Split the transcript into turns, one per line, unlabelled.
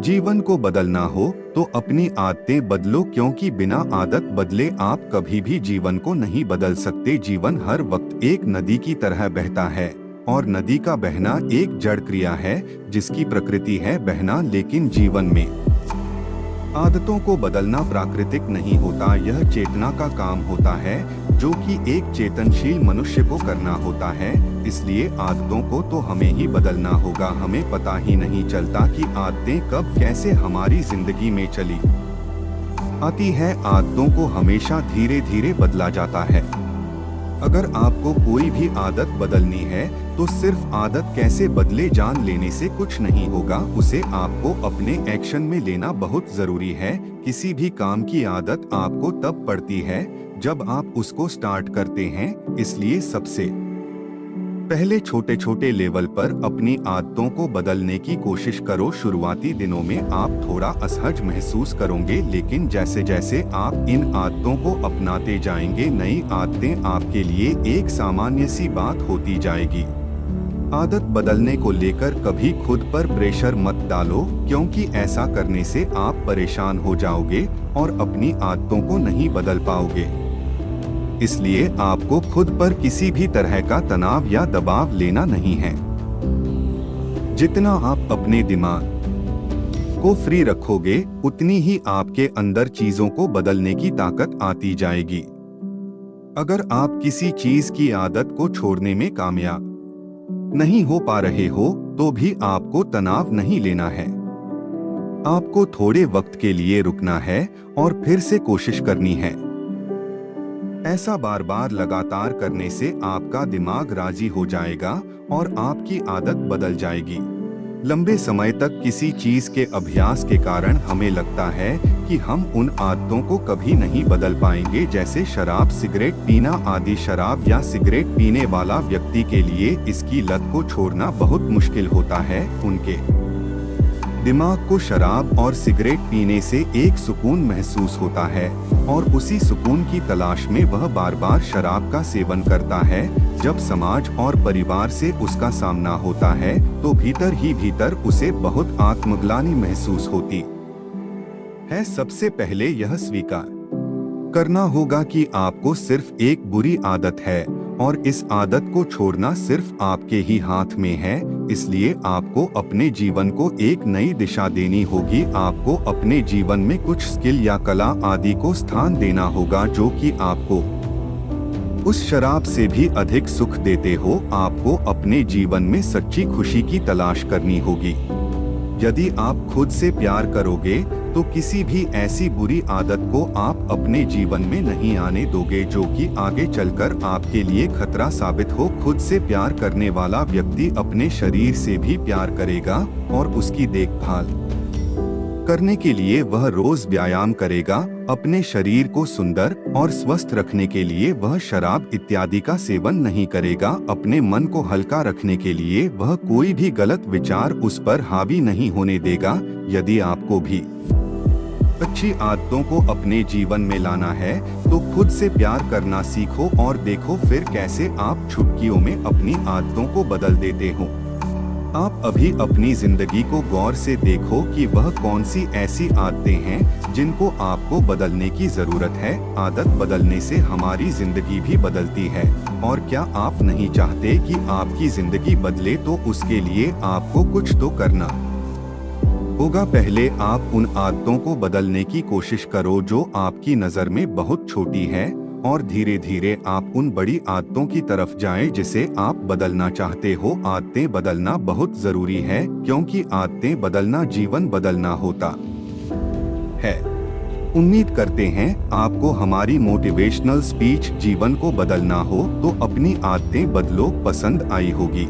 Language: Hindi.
जीवन को बदलना हो तो अपनी आदतें बदलो, क्योंकि बिना आदत बदले आप कभी भी जीवन को नहीं बदल सकते। जीवन हर वक्त एक नदी की तरह बहता है और नदी का बहना एक जड़ क्रिया है जिसकी प्रकृति है बहना। लेकिन जीवन में आदतों को बदलना प्राकृतिक नहीं होता, यह चेतना का काम होता है जो कि एक चेतनशील मनुष्य को करना होता है। इसलिए आदतों को तो हमें ही बदलना होगा। हमें पता ही नहीं चलता कि आदतें कब कैसे हमारी जिंदगी में चली आती है। आदतों को हमेशा धीरे धीरे बदला जाता है। अगर आपको कोई भी आदत बदलनी है तो सिर्फ आदत कैसे बदले जान लेने से कुछ नहीं होगा, उसे आपको अपने एक्शन में लेना बहुत जरूरी है। किसी भी काम की आदत आपको तब पड़ती है जब आप उसको स्टार्ट करते हैं। इसलिए सबसे पहले छोटे छोटे लेवल पर अपनी आदतों को बदलने की कोशिश करो। शुरुआती दिनों में आप थोड़ा असहज महसूस करोगे, लेकिन जैसे जैसे आप इन आदतों को अपनाते जाएंगे नई आदतें आपके लिए एक सामान्य सी बात होती जाएगी। आदत बदलने को लेकर कभी खुद पर प्रेशर मत डालो, क्योंकि ऐसा करने से आप परेशान हो जाओगे और अपनी आदतों को नहीं बदल पाओगे। इसलिए आपको खुद पर किसी भी तरह का तनाव या दबाव लेना नहीं है। जितना आप अपने दिमाग को फ्री रखोगे उतनी ही आपके अंदर चीजों को बदलने की ताकत आती जाएगी। अगर आप किसी चीज की आदत को छोड़ने में कामयाब नहीं हो पा रहे हो तो भी आपको तनाव नहीं लेना है। आपको थोड़े वक्त के लिए रुकना है और फिर से कोशिश करनी है। ऐसा बार बार लगातार करने से आपका दिमाग राजी हो जाएगा और आपकी आदत बदल जाएगी। लंबे समय तक किसी चीज के अभ्यास के कारण हमें लगता है कि हम उन आदतों को कभी नहीं बदल पाएंगे, जैसे शराब सिगरेट पीना आदि। शराब या सिगरेट पीने वाला व्यक्ति के लिए इसकी लत को छोड़ना बहुत मुश्किल होता है। उनके दिमाग को शराब और सिगरेट पीने से एक सुकून महसूस होता है और उसी सुकून की तलाश में वह बार बार शराब का सेवन करता है। जब समाज और परिवार से उसका सामना होता है तो भीतर ही भीतर उसे बहुत आत्मग्लानि महसूस होती है। सबसे पहले यह स्वीकार करना होगा कि आपको सिर्फ एक बुरी आदत है और इस आदत को छोड़ना सिर्फ आपके ही हाथ में है। इसलिए आपको अपने जीवन को एक नई दिशा देनी होगी। आपको अपने जीवन में कुछ स्किल या कला आदि को स्थान देना होगा जो कि आपको उस शराब से भी अधिक सुख देते हो। आपको अपने जीवन में सच्ची खुशी की तलाश करनी होगी। यदि आप खुद से प्यार करोगे तो किसी भी ऐसी बुरी आदत को आप अपने जीवन में नहीं आने दोगे जो कि आगे चलकर आपके लिए खतरा साबित हो। खुद से प्यार करने वाला व्यक्ति अपने शरीर से भी प्यार करेगा और उसकी देखभाल करने के लिए वह रोज व्यायाम करेगा। अपने शरीर को सुंदर और स्वस्थ रखने के लिए वह शराब इत्यादि का सेवन नहीं करेगा। अपने मन को हल्का रखने के लिए वह कोई भी गलत विचार उस पर हावी नहीं होने देगा। यदि आपको भी अच्छी आदतों को अपने जीवन में लाना है तो खुद से प्यार करना सीखो और देखो फिर कैसे आप चुटकियों में अपनी आदतों को बदल देते हो। आप अभी अपनी जिंदगी को गौर से देखो कि वह कौन सी ऐसी आदतें हैं जिनको आपको बदलने की जरूरत है। आदत बदलने से हमारी जिंदगी भी बदलती है और क्या आप नहीं चाहते कि आपकी जिंदगी बदले, तो उसके लिए आपको कुछ तो करना होगा। पहले आप उन आदतों को बदलने की कोशिश करो जो आपकी नजर में बहुत छोटी है और धीरे धीरे आप उन बड़ी आदतों की तरफ जाएं जिसे आप बदलना चाहते हो। आदतें बदलना बहुत जरूरी है क्योंकि आदतें बदलना जीवन बदलना होता है। उम्मीद करते हैं आपको हमारी मोटिवेशनल स्पीच जीवन को बदलना हो तो अपनी आदतें बदलो पसंद आई होगी।